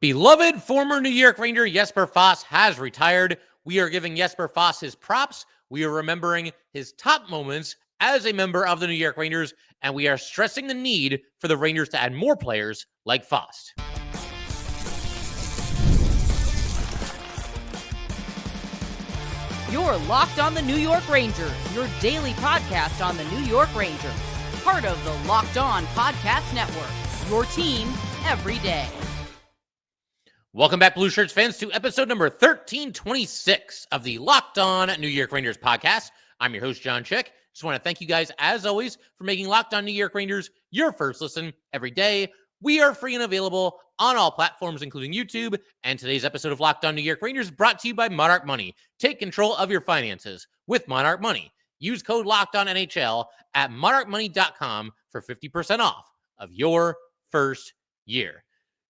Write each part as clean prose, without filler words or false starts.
Beloved former New York Ranger Jesper Fast has retired. We are giving Jesper Fast his props. We are remembering his top moments as a member of the New York Rangers, and we are stressing the need for the Rangers to add more players like Fast. You're Locked on the New York Rangers, your daily podcast on the New York Rangers. Part of the Locked On Podcast Network, your team every day. Welcome back, Blueshirts fans, to episode number 1326 of the Locked On New York Rangers podcast. I'm your host, Jon Chik. Just want to thank you guys, as always, for making Locked On New York Rangers your first listen every day. We are free and available on all platforms, including YouTube. And today's episode of Locked On New York Rangers is brought to you by Monarch Money. Take control of your finances with Monarch Money. Use code LOCKEDONNHL at monarchmoney.com for 50% off of your first year.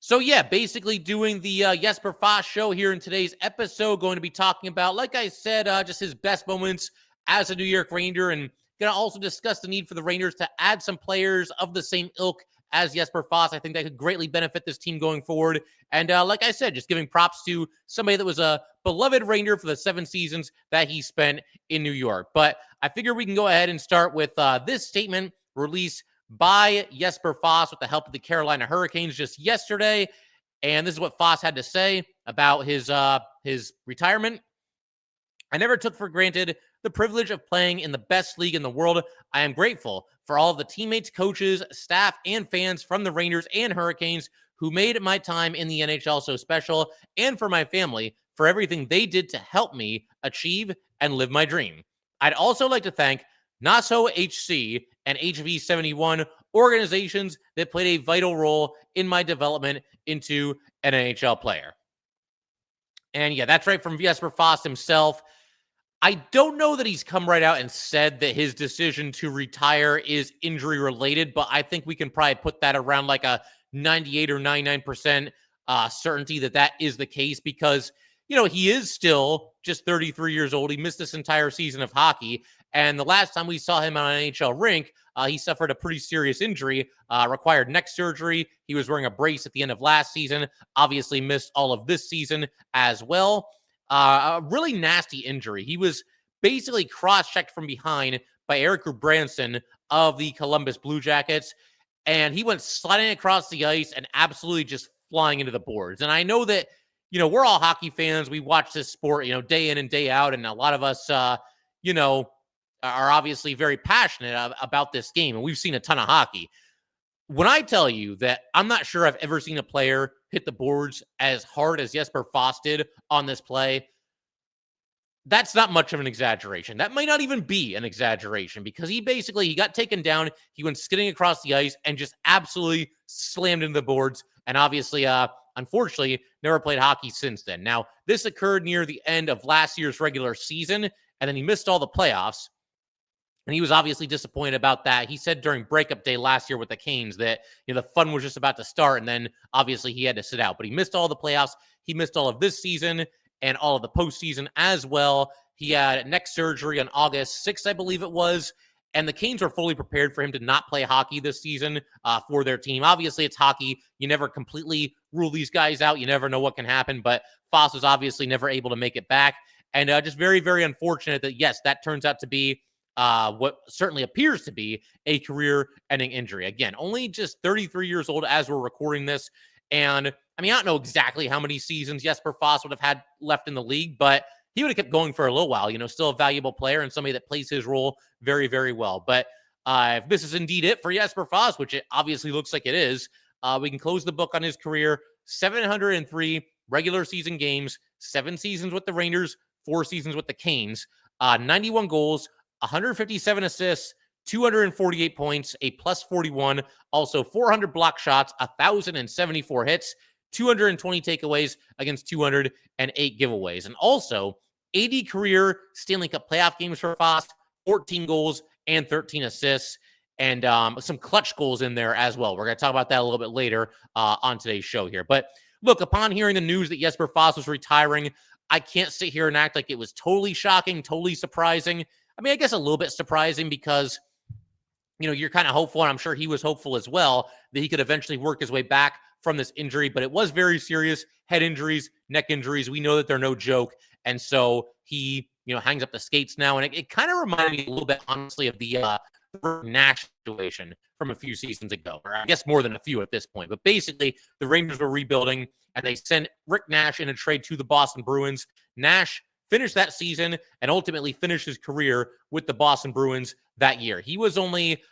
So yeah, basically doing the Jesper Fast show here in today's episode. Going to be talking about, like I said, just his best moments as a New York Ranger, and going to also discuss the need for the Rangers to add some players of the same ilk as Jesper Fast. I think that could greatly benefit this team going forward. And like I said, just giving props to somebody that was a beloved Ranger for the 7 seasons that he spent in New York. But I figure we can go ahead and start with this statement released by Jesper Fast with the help of the Carolina Hurricanes just yesterday. And this is what Fast had to say about his retirement. I never took for granted the privilege of playing in the best league in the world. I am grateful for all of the teammates, coaches, staff, and fans from the Rangers and Hurricanes who made my time in the NHL so special, and for my family for everything they did to help me achieve and live my dream. I'd also like to thank Nassau HC and HV71 organizations that played a vital role in my development into an NHL player. And yeah, that's right from Jesper Fast himself. I don't know that he's come right out and said that his decision to retire is injury related, but I think we can probably put that around like a 98 or 99% certainty that is the case, because, you know, he is still just 33 years old. He missed this entire season of hockey. And the last time we saw him on an NHL rink, he suffered a pretty serious injury, required neck surgery. He was wearing a brace at the end of last season, obviously missed all of this season as well. A really nasty injury. He was basically cross-checked from behind by Eric Branson of the Columbus Blue Jackets, and he went sliding across the ice and absolutely just flying into the boards. And I know that, you know, we're all hockey fans. We watch this sport, you know, day in and day out, and a lot of us, you know, are obviously very passionate about this game, and we've seen a ton of hockey. When I tell you that I'm not sure I've ever seen a player hit the boards as hard as Jesper Fast did on this play, that's not much of an exaggeration. That might not even be an exaggeration, because he got taken down, he went skidding across the ice and just absolutely slammed into the boards, and obviously, unfortunately, never played hockey since then. Now, this occurred near the end of last year's regular season, and then he missed all the playoffs. And he was obviously disappointed about that. He said during breakup day last year with the Canes that, you know, the fun was just about to start, and then obviously he had to sit out. But he missed all the playoffs. He missed all of this season and all of the postseason as well. He had neck surgery on August 6th, I believe it was. And the Canes were fully prepared for him to not play hockey this season for their team. Obviously, it's hockey. You never completely rule these guys out. You never know what can happen. But Foss was obviously never able to make it back. And just very, very unfortunate that, yes, that turns out to be what certainly appears to be a career-ending injury. Again, only just 33 years old as we're recording this. And, I mean, I don't know exactly how many seasons Jesper Fast would have had left in the league, but he would have kept going for a little while. You know, still a valuable player and somebody that plays his role very, very well. But if this is indeed it for Jesper Fast, which it obviously looks like it is, we can close the book on his career. 703 regular season games, 7 seasons with the Rangers, 4 seasons with the Canes, 91 goals, 157 assists, 248 points, a plus 41, also 400 block shots, 1,074 hits, 220 takeaways against 208 giveaways. And also 80 career Stanley Cup playoff games for Fast, 14 goals and 13 assists, and some clutch goals in there as well. We're going to talk about that a little bit later on today's show here. But look, upon hearing the news that Jesper Fast was retiring, I can't sit here and act like it was totally shocking, totally surprising. I mean, I guess a little bit surprising because, you know, you're kind of hopeful, and I'm sure he was hopeful as well, that he could eventually work his way back from this injury, but it was very serious. Head injuries, neck injuries. We know that they're no joke. And so he, hangs up the skates now. And it kind of reminded me a little bit, honestly, of the Nash situation from a few seasons ago, or I guess more than a few at this point. But basically, the Rangers were rebuilding, and they sent Rick Nash in a trade to the Boston Bruins. Nash finished that season and ultimately finished his career with the Boston Bruins that year. He was only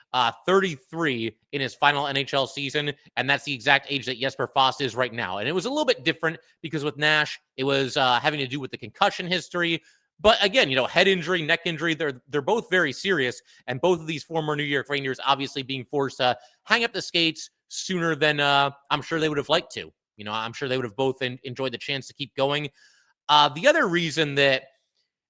33 in his final NHL season, and that's the exact age that Jesper Fast is right now. And it was a little bit different because with Nash, it was having to do with the concussion history. But again, head injury, neck injury, they're both very serious. And both of these former New York Rangers obviously being forced to hang up the skates sooner than I'm sure they would have liked to. I'm sure they would have both enjoyed the chance to keep going. The other reason that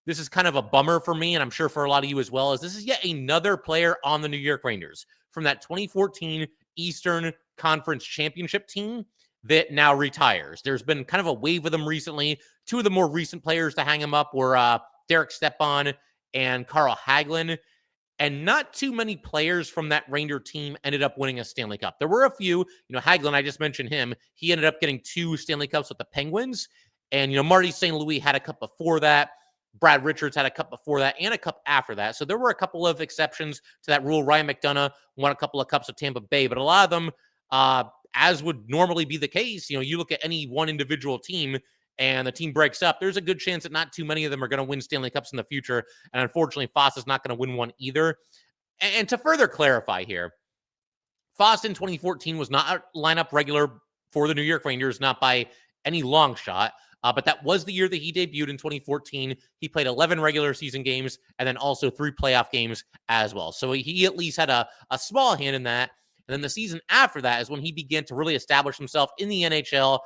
this is kind of a bummer for me, and I'm sure for a lot of you as well, is this is yet another player on the New York Rangers from that 2014 Eastern Conference Championship team that now retires. There's been kind of a wave of them recently. Two of the more recent players to hang him up were Derek Stepan and Carl Hagelin. And not too many players from that Ranger team ended up winning a Stanley Cup. There were a few. Hagelin, I just mentioned him. He ended up getting 2 Stanley Cups with the Penguins. And, Marty St. Louis had a cup before that. Brad Richards had a cup before that and a cup after that. So there were a couple of exceptions to that rule. Ryan McDonough won a couple of cups with Tampa Bay, but a lot of them, as would normally be the case, you look at any one individual team and the team breaks up, there's a good chance that not too many of them are going to win Stanley Cups in the future. And unfortunately, Fast is not going to win one either. And to further clarify here, Fast in 2014 was not a lineup regular for the New York Rangers, not by any long shot. But that was the year that he debuted in 2014. He played 11 regular season games and then also 3 playoff games as well. So he at least had a small hand in that. And then the season after that is when he began to really establish himself in the NHL,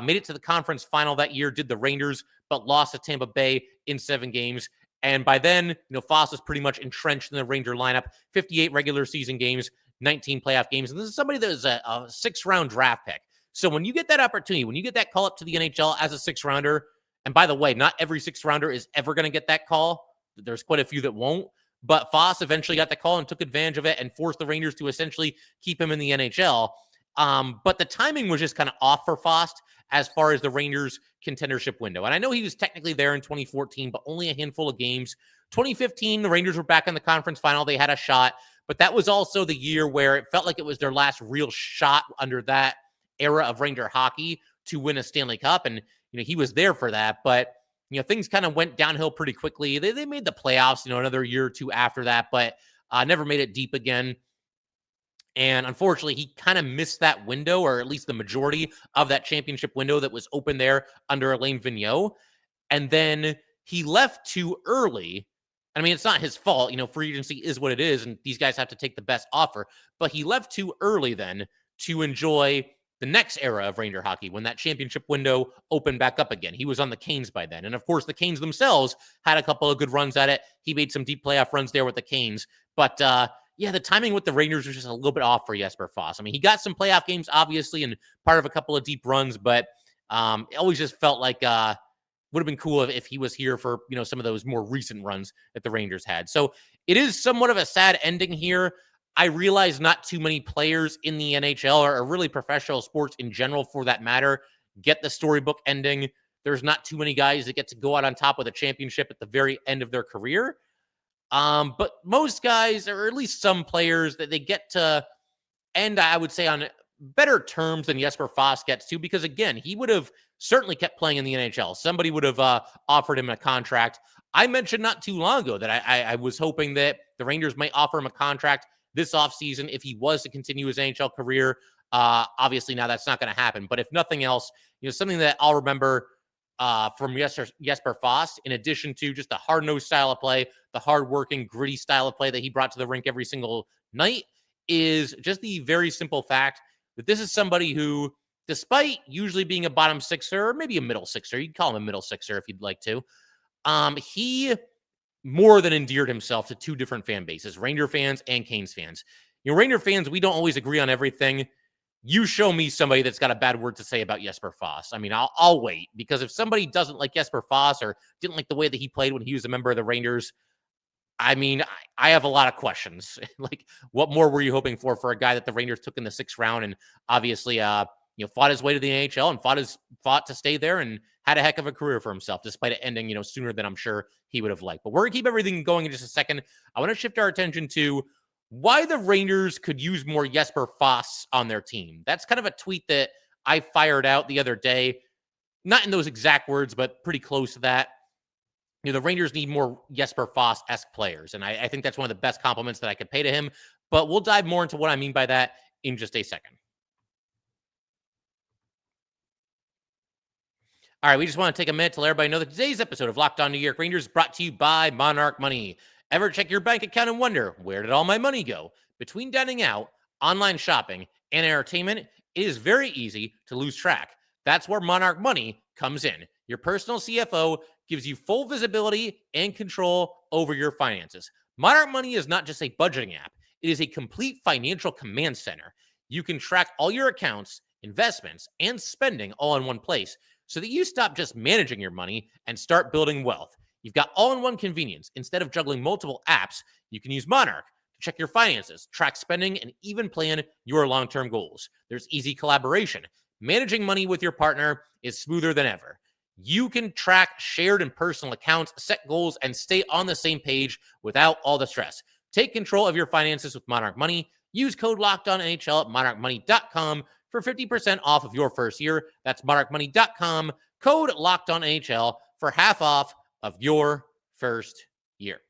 made it to the conference final that year, did the Rangers, but lost to Tampa Bay in 7 games. And by then, Fast was pretty much entrenched in the Ranger lineup, 58 regular season games, 19 playoff games. And this is somebody that was a 6th-round draft pick. So when you get that opportunity, when you get that call up to the NHL as a 6th-rounder, and by the way, not every 6th-rounder is ever going to get that call. There's quite a few that won't. But Fast eventually got the call and took advantage of it and forced the Rangers to essentially keep him in the NHL. But the timing was just kind of off for Fast as far as the Rangers contendership window. And I know he was technically there in 2014, but only a handful of games. 2015, the Rangers were back in the conference final. They had a shot. But that was also the year where it felt like it was their last real shot under that era of Ranger hockey to win a Stanley Cup. And, he was there for that. But, things kind of went downhill pretty quickly. They made the playoffs, another year or two after that, but never made it deep again. And unfortunately, he kind of missed that window, or at least the majority of that championship window that was open there under Alain Vigneault. And then he left too early. I mean, it's not his fault. Free agency is what it is, and these guys have to take the best offer. But he left too early then to enjoy the next era of Ranger hockey when that championship window opened back up again. He was on the Canes by then. And of course, the Canes themselves had a couple of good runs at it. He made some deep playoff runs there with the Canes. But the timing with the Rangers was just a little bit off for Jesper Fast. I mean, he got some playoff games, obviously, and part of a couple of deep runs, but it always just felt like would have been cool if he was here for, some of those more recent runs that the Rangers had. So it is somewhat of a sad ending here. I realize not too many players in the NHL or really professional sports in general, for that matter, get the storybook ending. There's not too many guys that get to go out on top with a championship at the very end of their career. But most guys, or at least some players, that they get to end, I would say, on better terms than Jesper Fast gets to, because again, he would have certainly kept playing in the NHL. Somebody would have offered him a contract. I mentioned not too long ago that I was hoping that the Rangers might offer him a contract this offseason if he was to continue his NHL career. Obviously, now that's not going to happen. But if nothing else, something that I'll remember from Jesper Fast, in addition to just the hard-nosed style of play, the hard-working, gritty style of play that he brought to the rink every single night, is just the very simple fact that this is somebody who, despite usually being a bottom sixer, or maybe a middle sixer, you'd call him a middle sixer if you'd like to, he more than endeared himself to 2 different fan bases, Ranger fans and Canes fans. Ranger fans, we don't always agree on everything. You show me somebody that's got a bad word to say about Jesper Fast. I mean, I'll wait, because if somebody doesn't like Jesper Fast or didn't like the way that he played when he was a member of the Rangers, I mean, I have a lot of questions. Like, what more were you hoping for a guy that the Rangers took in the 6th round and obviously, fought his way to the NHL and fought to stay there and had a heck of a career for himself, despite it ending, sooner than I'm sure he would have liked. But we're going to keep everything going in just a second. I want to shift our attention to why the Rangers could use more Jesper Fast on their team. That's kind of a tweet that I fired out the other day. Not in those exact words, but pretty close to that. The Rangers need more Jesper Fast-esque players, and I think that's one of the best compliments that I could pay to him. But we'll dive more into what I mean by that in just a second. All right, we just want to take a minute to let everybody know that today's episode of Locked On New York Rangers is brought to you by Monarch Money. Ever check your bank account and wonder, where did all my money go? Between dining out, online shopping, and entertainment, it is very easy to lose track. That's where Monarch Money comes in. Your personal CFO gives you full visibility and control over your finances. Monarch Money is not just a budgeting app. It is a complete financial command center. You can track all your accounts, investments, and spending all in one place so that you stop just managing your money and start building wealth. You've got all-in-one convenience. Instead of juggling multiple apps, you can use Monarch to check your finances, track spending, and even plan your long-term goals. There's easy collaboration. Managing money with your partner is smoother than ever. You can track shared and personal accounts, set goals, and stay on the same page without all the stress. Take control of your finances with Monarch Money. Use code LOCKEDONNHL at monarchmoney.com for 50% off of your first year. That's monarchmoney.com, code LOCKEDONNHL for half off of your first year.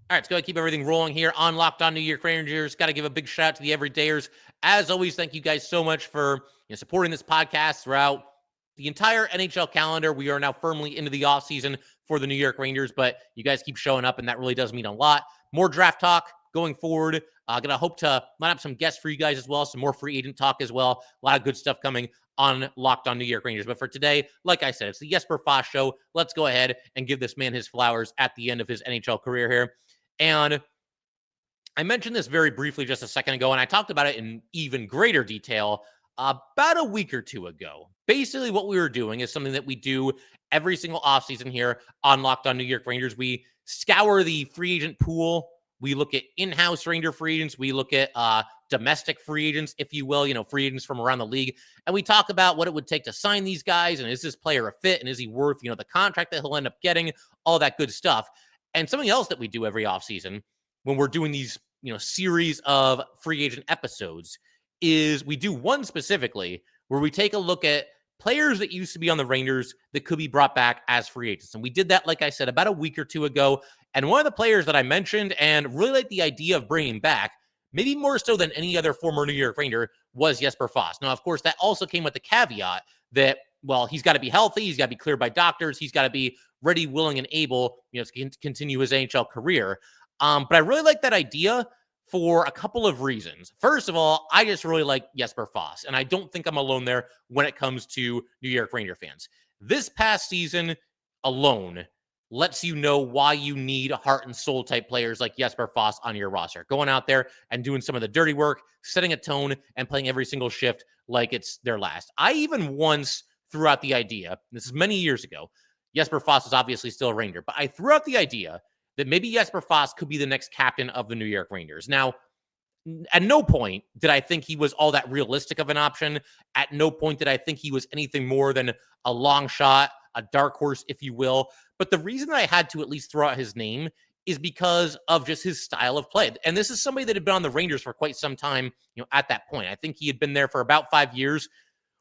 All right, let's go ahead and keep everything rolling here on Locked On New York Rangers. Got to give a big shout out to the everydayers. As always, thank you guys so much for supporting this podcast throughout the entire NHL calendar. We are now firmly into the offseason for the New York Rangers, but you guys keep showing up, and that really does mean a lot. More draft talk going forward. Going to hope to line up some guests for you guys as well, some more free agent talk as well. A lot of good stuff coming on Locked On New York Rangers. But for today, like I said, it's the Jesper Fast Show. Let's go ahead and give this man his flowers at the end of his NHL career here. And I mentioned this very briefly just a second ago, and I talked about it in even greater detail about a week or two ago. Basically, what we were doing is something that we do every single offseason here on Locked On New York Rangers. We scour the free agent pool. We look at in-house Ranger free agents. We look at domestic free agents, if you will, free agents from around the league. And we talk about what it would take to sign these guys. And is this player a fit? And is he worth, the contract that he'll end up getting? All that good stuff. And something else that we do every offseason when we're doing these, series of free agent episodes is we do one specifically where we take a look at players that used to be on the Rangers that could be brought back as free agents. And we did that, like I said, about a week or two ago. And one of the players that I mentioned and really like the idea of bringing back, maybe more so than any other former New York Ranger, was Jesper Fast. Now, of course, that also came with the caveat that, well, he's got to be healthy. He's got to be cleared by doctors. He's got to be ready, willing, and able, to continue his NHL career. But I really like that idea for a couple of reasons. First of all, I just really like Jesper Fast, and I don't think I'm alone there when it comes to New York Ranger fans. This past season alone lets you know why you need heart and soul type players like Jesper Fast on your roster. Going out there and doing some of the dirty work, setting a tone, and playing every single shift like it's their last. I even once threw out the idea, this is many years ago, Jesper Fast is obviously still a Ranger, but I threw out the idea that maybe Jesper Fast could be the next captain of the New York Rangers. Now, at no point did I think he was all that realistic of an option. At no point did I think he was anything more than a long shot, a dark horse, if you will. But the reason I had to at least throw out his name is because of just his style of play. And this is somebody that had been on the Rangers for quite some time, at that point. I think he had been there for about 5 years,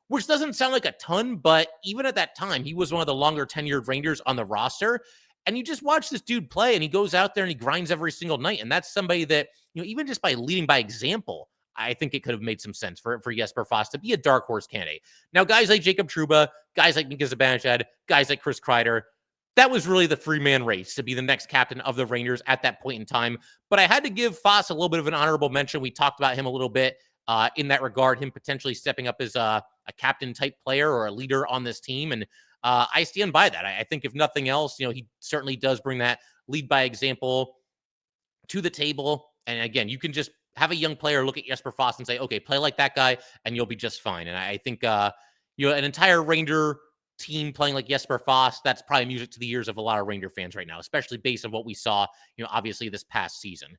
which doesn't sound like a ton, but even at that time, he was one of the longer tenured Rangers on the roster. And you just watch this dude play, and he goes out there and he grinds every single night. And that's somebody that, even just by leading by example, I think it could have made some sense for Jesper Fast to be a dark horse candidate. Now, guys like Jacob Trouba, guys like Mika Zibanejad, guys like Chris Kreider, that was really the three-man race to be the next captain of the Rangers at that point in time. But I had to give Fast a little bit of an honorable mention. We talked about him a little bit in that regard, him potentially stepping up as a captain-type player or a leader on this team. And I stand by that. I think if nothing else, he certainly does bring that lead by example to the table. And again, you can just have a young player look at Jesper Fast and say, okay, play like that guy and you'll be just fine. And I think, an entire Ranger team playing like Jesper Fast, that's probably music to the ears of a lot of Ranger fans right now, especially based on what we saw, obviously this past season.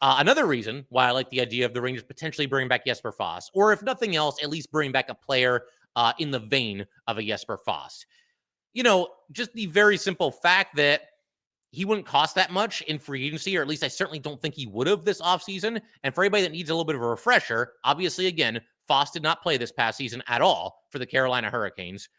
Another reason why I like the idea of the Rangers potentially bringing back Jesper Fast, or if nothing else, at least bring back a player in the vein of a Jesper Fast. Just the very simple fact that he wouldn't cost that much in free agency, or at least I certainly don't think he would have this offseason. And for anybody that needs a little bit of a refresher, obviously, again, Foss did not play this past season at all for the Carolina Hurricanes.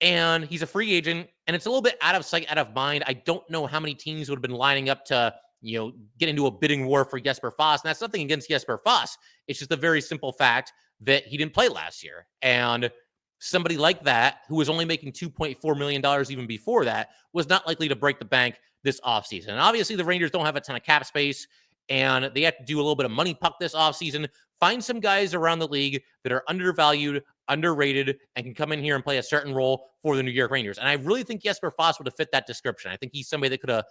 And he's a free agent, and it's a little bit out of sight, out of mind. I don't know how many teams would have been lining up to, get into a bidding war for Jesper Fast. And that's nothing against Jesper Fast. It's just a very simple fact that he didn't play last year. And somebody like that, who was only making $2.4 million even before that, was not likely to break the bank this offseason. And obviously, the Rangers don't have a ton of cap space, and they have to do a little bit of money puck this offseason. Find some guys around the league that are undervalued, underrated, and can come in here and play a certain role for the New York Rangers. And I really think Jesper Fast would have fit that description. I think he's somebody that could have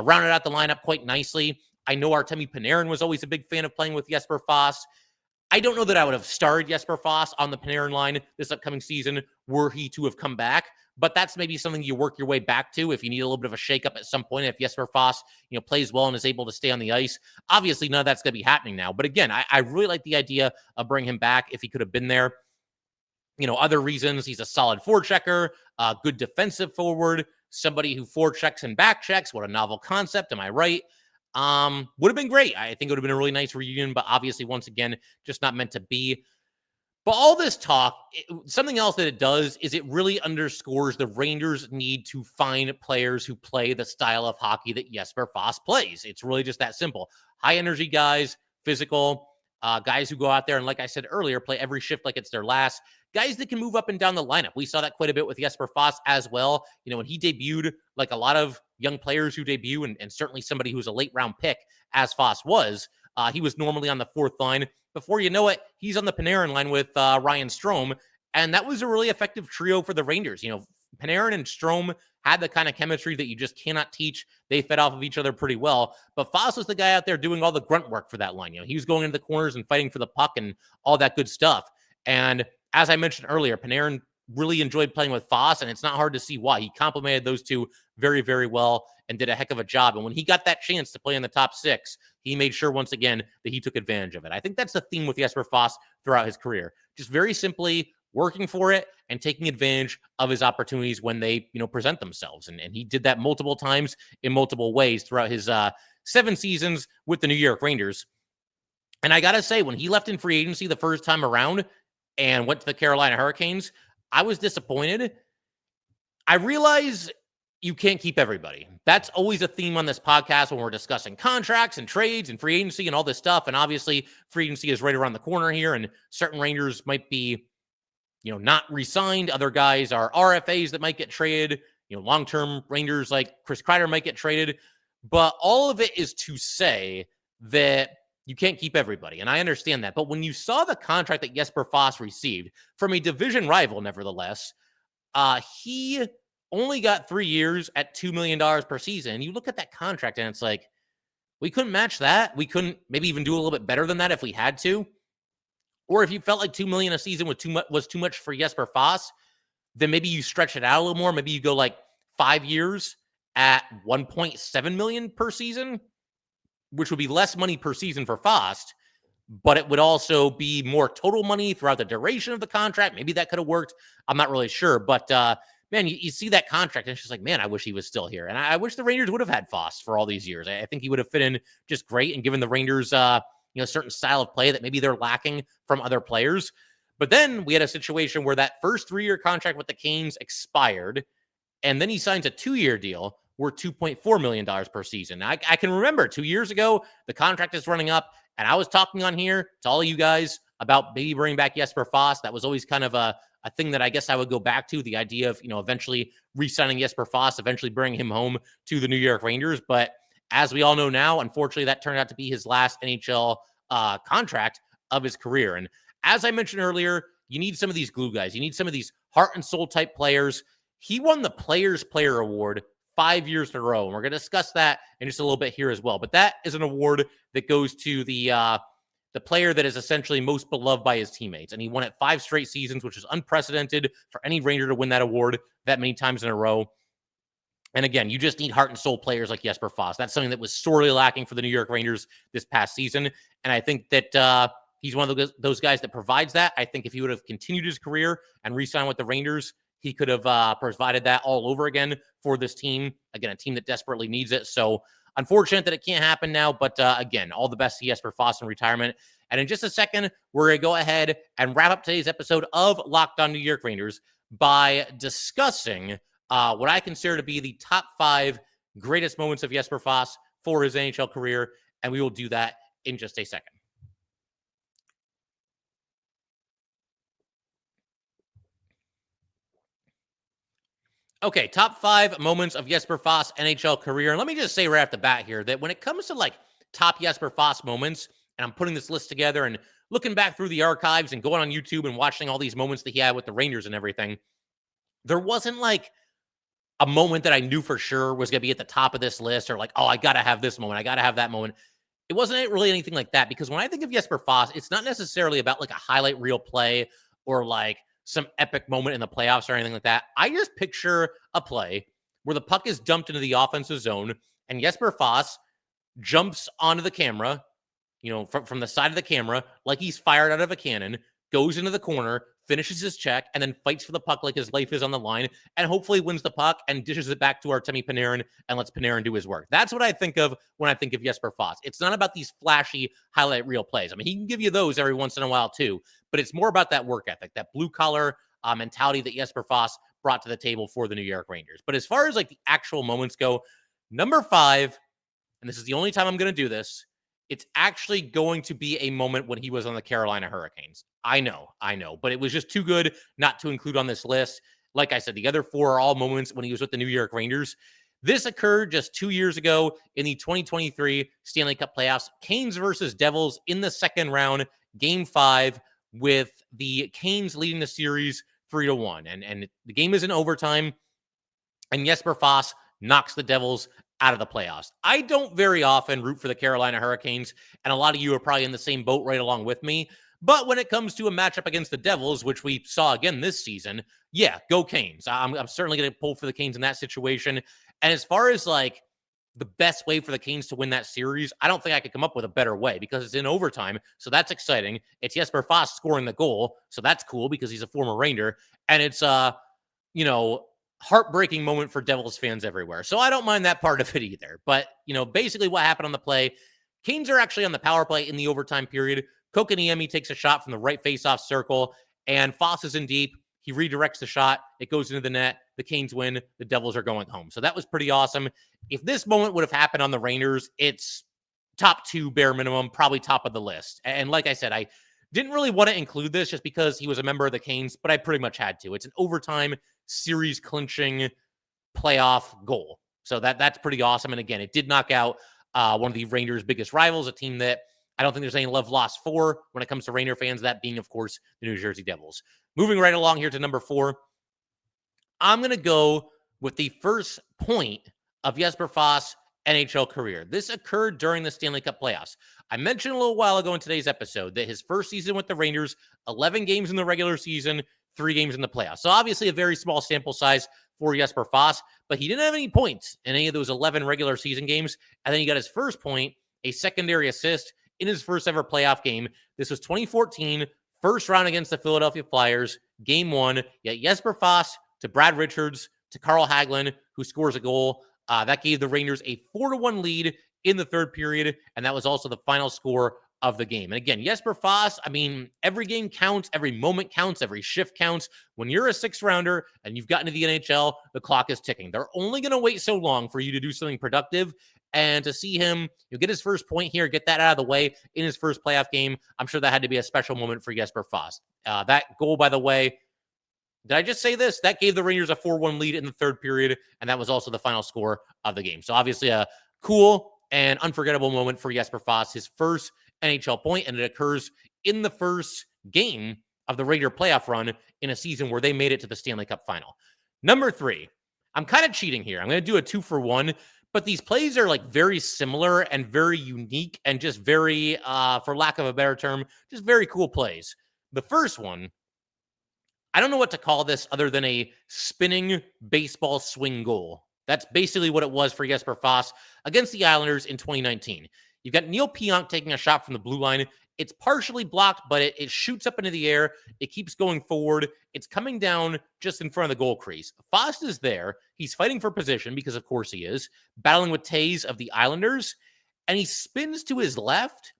rounded out the lineup quite nicely. I know Artemi Panarin was always a big fan of playing with Jesper Fast. I don't know that I would have started Jesper Fast on the Panarin line this upcoming season were he to have come back, but that's maybe something you work your way back to if you need a little bit of a shakeup at some point. If Jesper Fast, plays well and is able to stay on the ice, obviously none of that's going to be happening now. But again, I really like the idea of bringing him back if he could have been there. Other reasons, he's a solid forechecker, good defensive forward, somebody who forechecks and backchecks. What a novel concept, am I right? Would have been great. I think it would have been a really nice reunion, but obviously, once again, just not meant to be. But all this talk, something else that it does is it really underscores the Rangers' need to find players who play the style of hockey that Jesper Fast plays. It's really just that simple. High energy guys, physical, guys who go out there and, like I said earlier, play every shift like it's their last. Guys that can move up and down the lineup. We saw that quite a bit with Jesper Fast as well. When he debuted, like a lot of young players who debut, and certainly somebody who's a late round pick, as Fast was, he was normally on the fourth line. Before you know it, he's on the Panarin line with Ryan Strome, and that was a really effective trio for the Rangers. Panarin and Strome had the kind of chemistry that you just cannot teach. They fed off of each other pretty well, but Fast was the guy out there doing all the grunt work for that line. He was going into the corners and fighting for the puck and all that good stuff. And as I mentioned earlier, Panarin really enjoyed playing with Fast, and it's not hard to see why. He complemented those two very, very well and did a heck of a job. And when he got that chance to play in the top six, he made sure once again that he took advantage of it. I think that's the theme with Jesper Fast throughout his career. Just very simply working for it and taking advantage of his opportunities when they, present themselves. And he did that multiple times in multiple ways throughout his 7 seasons with the New York Rangers. And I got to say, when he left in free agency the first time around and went to the Carolina Hurricanes, I was disappointed. I realize you can't keep everybody. That's always a theme on this podcast when we're discussing contracts and trades and free agency and all this stuff. And obviously, free agency is right around the corner here, and certain Rangers might be, not re-signed. Other guys are RFAs that might get traded. Long-term Rangers like Chris Kreider might get traded. But all of it is to say that you can't keep everybody, and I understand that. But when you saw the contract that Jesper Fast received from a division rival, nevertheless, he only got 3 years at $2 million per season. And you look at that contract, and it's like, we couldn't match that. We couldn't maybe even do a little bit better than that if we had to. Or if you felt like $2 million a season was too much for Jesper Fast, then maybe you stretch it out a little more. Maybe you go like 5 years at $1.7 million per season, which would be less money per season for Fast, but it would also be more total money throughout the duration of the contract. Maybe that could have worked. I'm not really sure. But, man, you see that contract, and it's just like, man, I wish he was still here. And I wish the Rangers would have had Fast for all these years. I think he would have fit in just great and given the Rangers, a certain style of play that maybe they're lacking from other players. But then we had a situation where that first 3-year contract with the Canes expired, and then he signs a 2-year deal worth $2.4 million per season. I can remember 2 years ago, the contract is running up, and I was talking on here to all you guys about maybe bringing back Jesper Fast. That was always kind of a thing that I guess I would go back to, the idea of, eventually re-signing Jesper Fast, eventually bringing him home to the New York Rangers. But as we all know now, unfortunately, that turned out to be his last NHL contract of his career. And as I mentioned earlier, you need some of these glue guys. You need some of these heart and soul type players. He won the Players Player Award 5 years in a row. And we're going to discuss that in just a little bit here as well. But that is an award that goes to the player that is essentially most beloved by his teammates. And he won it 5 straight seasons, which is unprecedented for any Ranger to win that award that many times in a row. And again, you just need heart and soul players like Jesper Fast. That's something that was sorely lacking for the New York Rangers this past season. And I think that he's one of those guys that provides that. I think if he would have continued his career and re-signed with the Rangers, he could have provided that all over again for this team. Again, a team that desperately needs it. So unfortunate that it can't happen now. But again, all the best to Jesper Fast in retirement. And in just a second, we're going to go ahead and wrap up today's episode of Locked On New York Rangers by discussing what I consider to be the top 5 greatest moments of Jesper Fast for his NHL career. And we will do that in just a second. Okay, top 5 moments of Jesper Fast's NHL career. And let me just say right off the bat here that when it comes to like top Jesper Fast moments, and I'm putting this list together and looking back through the archives and going on YouTube and watching all these moments that he had with the Rangers and everything, there wasn't like a moment that I knew for sure was going to be at the top of this list or like, oh, I got to have this moment. I got to have that moment. It wasn't really anything like that because when I think of Jesper Fast, it's not necessarily about like a highlight reel play or like some epic moment in the playoffs or anything like that. I just picture a play where the puck is dumped into the offensive zone and Jesper Fast jumps onto the camera, from the side of the camera, like he's fired out of a cannon, goes into the corner, finishes his check, and then fights for the puck like his life is on the line, and hopefully wins the puck and dishes it back to Artemi Panarin and lets Panarin do his work. That's what I think of when I think of Jesper Fast. It's not about these flashy highlight reel plays. I mean, he can give you those every once in a while too, but it's more about that work ethic, that blue-collar mentality that Jesper Fast brought to the table for the New York Rangers. But as far as like the actual moments go, number 5, and this is the only time I'm going to do this, it's actually going to be a moment when he was on the Carolina Hurricanes. I know, but it was just too good not to include on this list. Like I said, the other 4 are all moments when he was with the New York Rangers. This occurred just 2 years ago in the 2023 Stanley Cup playoffs. Canes versus Devils in the second round, game 5, with the Canes leading the series 3-1. And the game is in overtime, and Jesper Fast knocks the Devils out of the playoffs. I don't very often root for the Carolina Hurricanes, and a lot of you are probably in the same boat right along with me. But when it comes to a matchup against the Devils, which we saw again this season, yeah, go Canes. I'm certainly going to pull for the Canes in that situation. And as far as like the best way for the Canes to win that series, I don't think I could come up with a better way because it's in overtime. So that's exciting. It's Jesper Fast scoring the goal. So that's cool because he's a former Ranger. And it's, heartbreaking moment for Devils fans everywhere. So I don't mind that part of it either. But, basically what happened on the play, Canes are actually on the power play in the overtime period. Kokaniemi takes a shot from the right faceoff circle, and Foss is in deep. He redirects the shot. It goes into the net. The Canes win. The Devils are going home. So that was pretty awesome. If this moment would have happened on the Rangers, it's top 2 bare minimum, probably top of the list. And like I said, I didn't really want to include this just because he was a member of the Canes, but I pretty much had to. It's an overtime series clinching playoff goal. So that's pretty awesome. And again, it did knock out one of the Rangers' biggest rivals, a team that I don't think there's any love lost for when it comes to Ranger fans, that being, of course, the New Jersey Devils. Moving right along here to number 4, I'm going to go with the first point of Jesper Fast's NHL career. This occurred during the Stanley Cup playoffs. I mentioned a little while ago in today's episode that his first season with the Rangers, 11 games in the regular season, 3 games in the playoffs. So obviously a very small sample size for Jesper Fast, but he didn't have any points in any of those 11 regular season games. And then he got his first point, a secondary assist in his first ever playoff game. This was 2014, first round against the Philadelphia Flyers, game 1. Yet Jesper Fast to Brad Richards to Carl Hagelin, who scores a goal. That gave the Rangers a 4-1 lead in the third period, and that was also the final score of the game. And again, Jesper Fast, I mean, every game counts, every moment counts, every shift counts. When you're a 6th-rounder and you've gotten to the NHL, the clock is ticking. They're only going to wait so long for you to do something productive, and to see him get his first point here, get that out of the way in his first playoff game, I'm sure that had to be a special moment for Jesper Fast. That goal, by the way, did I just say this? That gave the Rangers a 4-1 lead in the third period, and that was also the final score of the game. So obviously a cool and unforgettable moment for Jesper Fast, his first NHL point, and it occurs in the first game of the Ranger playoff run in a season where they made it to the Stanley Cup final. Number 3, I'm kind of cheating here. I'm going to do a 2-for-1, but these plays are like very similar and very unique and just very, for lack of a better term, just very cool plays. The first one, I don't know what to call this other than a spinning baseball swing goal. That's basically what it was for Jesper Fast against the Islanders in 2019. You've got Neil Pionk taking a shot from the blue line. It's partially blocked, but it shoots up into the air. It keeps going forward. It's coming down just in front of the goal crease. Fast is there. He's fighting for position because, of course, he is, battling with Taves of the Islanders, and he spins to his left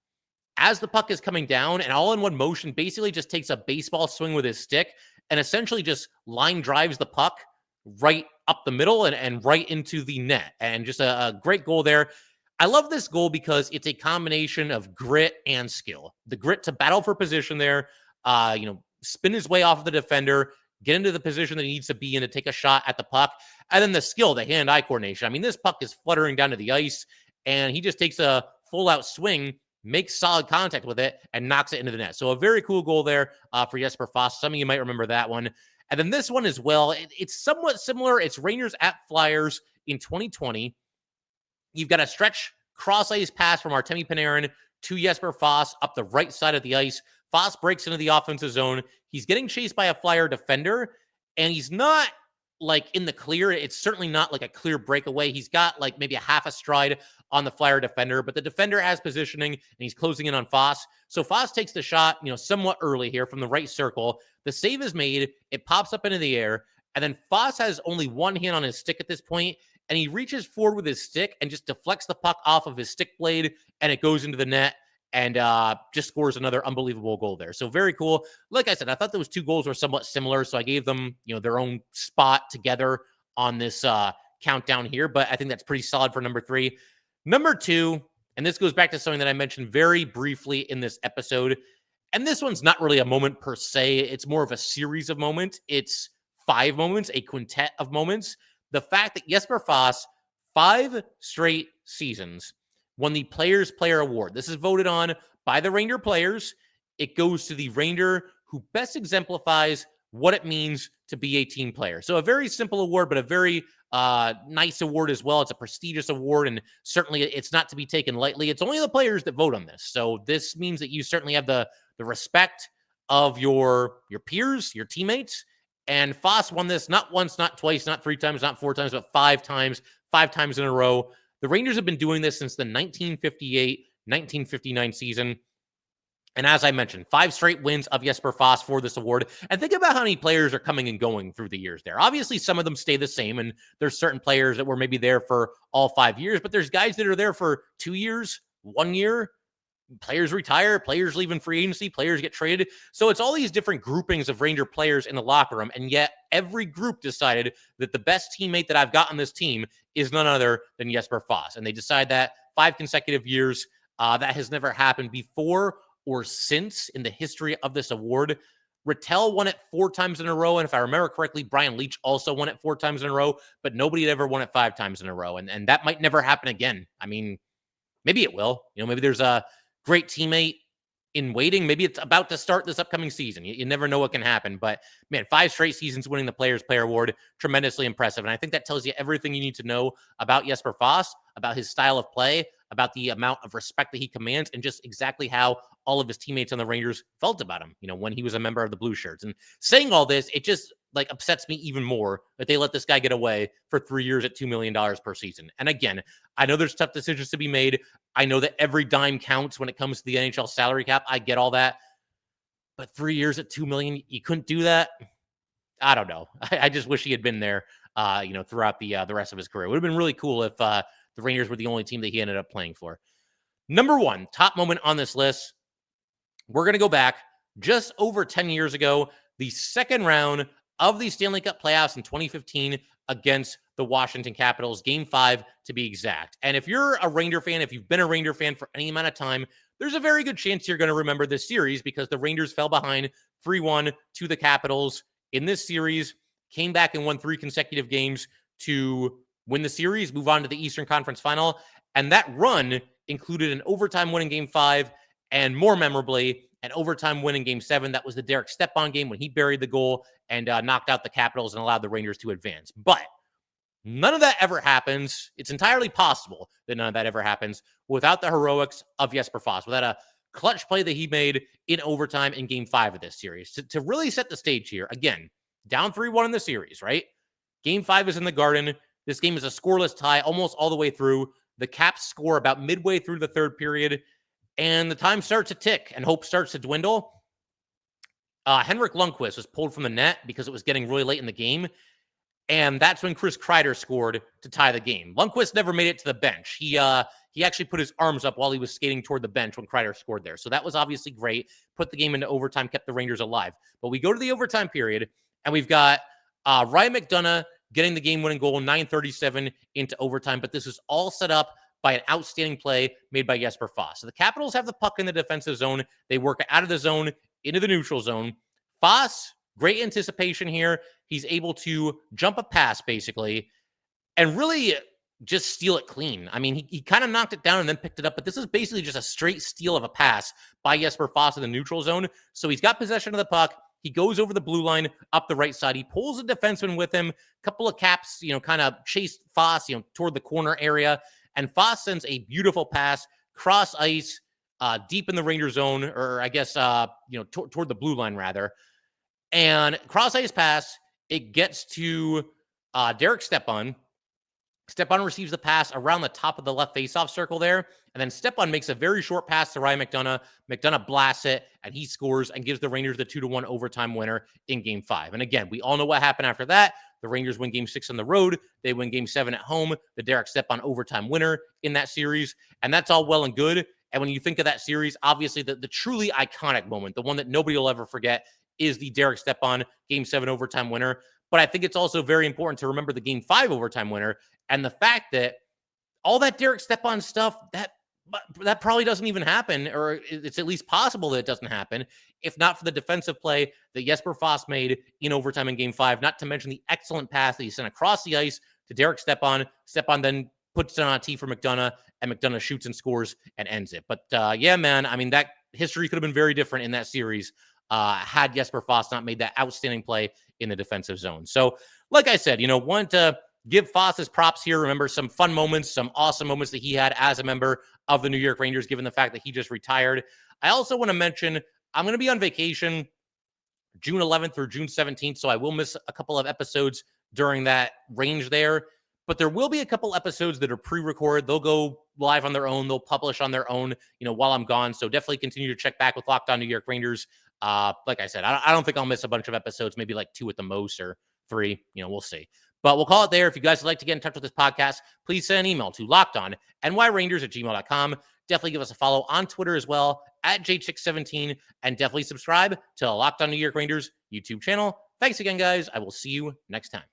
as the puck is coming down, and all in one motion basically just takes a baseball swing with his stick and essentially just line drives the puck right up the middle and right into the net. And just a great goal there. I love this goal because it's a combination of grit and skill. The grit to battle for position there, spin his way off of the defender, get into the position that he needs to be in to take a shot at the puck, and then the skill, the hand-eye coordination. I mean, this puck is fluttering down to the ice, and he just takes a full-out swing, makes solid contact with it, and knocks it into the net. So a very cool goal there for Jesper Fast. Some of you might remember that one. And then this one as well, it's somewhat similar. It's Rangers at Flyers in 2020. You've got a stretch cross-ice pass from Artemi Panarin to Jesper Fast up the right side of the ice. Fast breaks into the offensive zone. He's getting chased by a Flyer defender, and he's not like in the clear. It's certainly not like a clear breakaway. He's got like maybe a half a stride on the Flyer defender, but the defender has positioning, and he's closing in on Fast. So Fast takes the shot, somewhat early here from the right circle. The save is made. It pops up into the air, and then Fast has only one hand on his stick at this point, and he reaches forward with his stick and just deflects the puck off of his stick blade, and it goes into the net and just scores another unbelievable goal there. So very cool. Like I said, I thought those two goals were somewhat similar, so I gave them, their own spot together on this countdown here, but I think that's pretty solid for number 3. Number 2, and this goes back to something that I mentioned very briefly in this episode, and this one's not really a moment per se. It's more of a series of moments. It's 5 moments, a quintet of moments. The fact that Jesper Fast, 5 straight seasons, won the Players Player Award. This is voted on by the Ranger players. It goes to the Ranger who best exemplifies what it means to be a team player. So a very simple award, but a very nice award as well. It's a prestigious award, and certainly it's not to be taken lightly. It's only the players that vote on this. So this means that you certainly have the respect of your peers, your teammates. And Fast won this not once, not twice, not 3 times, not 4 times, but 5 times, 5 times in a row. The Rangers have been doing this since the 1958-1959 season. And as I mentioned, 5 straight wins of Jesper Fast for this award. And think about how many players are coming and going through the years there. Obviously, some of them stay the same, and there's certain players that were maybe there for all 5 years, but there's guys that are there for 2 years, 1 year. Players retire, players leave in free agency, players get traded. So it's all these different groupings of Ranger players in the locker room. And yet every group decided that the best teammate that I've got on this team is none other than Jesper Fast. And they decide that 5 consecutive years. That has never happened before or since in the history of this award. Rattel won it 4 times in a row. And if I remember correctly, Brian Leach also won it 4 times in a row, but nobody had ever won it 5 times in a row. And that might never happen again. I mean, maybe it will. Maybe there's a great teammate in waiting. Maybe it's about to start this upcoming season. You never know what can happen. But, man, 5 straight seasons winning the Players Player Award, tremendously impressive. And I think that tells you everything you need to know about Jesper Fast, about his style of play, about the amount of respect that he commands, and just exactly how all of his teammates on the Rangers felt about him, when he was a member of the Blueshirts. And saying all this, it just upsets me even more that they let this guy get away for 3 years at $2 million per season. And again, I know there's tough decisions to be made. I know that every dime counts when it comes to the NHL salary cap. I get all that. But 3 years at $2 million, you couldn't do that? I don't know. I just wish he had been there, throughout the rest of his career. It would have been really cool if the Rangers were the only team that he ended up playing for. Number 1, top moment on this list. We're going to go back just over 10 years ago, the second round of the Stanley Cup playoffs in 2015 against the Washington Capitals, Game 5 to be exact. And if you're a Ranger fan, if you've been a Ranger fan for any amount of time, there's a very good chance you're going to remember this series because the Rangers fell behind 3-1 to the Capitals in this series, came back and won 3 consecutive games to win the series, move on to the Eastern Conference Final. And that run included an overtime win in Game 5, and more memorably, an overtime win in Game 7. That was the Derek Stepan game when he buried the goal and knocked out the Capitals and allowed the Rangers to advance. But none of that ever happens. It's entirely possible that none of that ever happens without the heroics of Jesper Fast, without a clutch play that he made in overtime in Game 5 of this series. To really set the stage here, again, down 3-1 in the series, right? Game 5 is in the Garden. This game is a scoreless tie almost all the way through. The Caps score about midway through the third period, and the time starts to tick, and hope starts to dwindle. Henrik Lundqvist was pulled from the net because it was getting really late in the game, and that's when Chris Kreider scored to tie the game. Lundqvist never made it to the bench. He actually put his arms up while he was skating toward the bench when Kreider scored there. So that was obviously great. Put the game into overtime, kept the Rangers alive. But we go to the overtime period, and we've got Ryan McDonagh getting the game-winning goal, 9:37 into overtime. But this is all set up by an outstanding play made by Jesper Fast. So the Capitals have the puck in the defensive zone. They work out of the zone into the neutral zone. Fast, great anticipation here. He's able to jump a pass, basically, and really just steal it clean. I mean, he kind of knocked it down and then picked it up, but this is basically just a straight steal of a pass by Jesper Fast in the neutral zone. So he's got possession of the puck. He goes over the blue line up the right side. He pulls a defenseman with him. A couple of Caps, kind of chase Fast, toward the corner area. And Fast sends a beautiful pass cross ice, deep in the Ranger zone, or I guess, toward the blue line rather. And cross ice pass, it gets to Derek Stepan. Stepan receives the pass around the top of the left faceoff circle there. And then Stepan makes a very short pass to Ryan McDonagh. McDonagh blasts it, and he scores and gives the Rangers the 2-1 overtime winner in Game 5. And again, we all know what happened after that. The Rangers win Game 6 on the road. They win Game 7 at home. The Derek Stepan overtime winner in that series. And that's all well and good. And when you think of that series, obviously the truly iconic moment, the one that nobody will ever forget, is the Derek Stepan Game 7 overtime winner. But I think it's also very important to remember the Game 5 overtime winner and the fact that all that Derek Stepan stuff, that probably doesn't even happen, or it's at least possible that it doesn't happen, if not for the defensive play that Jesper Fast made in overtime in Game 5, not to mention the excellent pass that he sent across the ice to Derek Stepan. Stepan then puts it on a tee for McDonagh, and McDonagh shoots and scores and ends it. But yeah, man, I mean, that history could have been very different in that series had Jesper Fast not made that outstanding play in the defensive zone. So, like I said, want to give Fast his props here. Remember some fun moments, some awesome moments that he had as a member of the New York Rangers, given the fact that he just retired. I also want to mention I'm going to be on vacation June 11th through June 17th, so I will miss a couple of episodes during that range there. But there will be a couple episodes that are pre-recorded. They'll go live on their own. They'll publish on their own, while I'm gone. So definitely continue to check back with Locked On New York Rangers. Like I said, I don't think I'll miss a bunch of episodes, maybe like 2 at the most or 3. We'll see. But we'll call it there. If you guys would like to get in touch with this podcast, please send an email to lockedonnyrangers@gmail.com. Definitely give us a follow on Twitter as well, @JChick17, and definitely subscribe to the Locked On New York Rangers YouTube channel. Thanks again, guys. I will see you next time.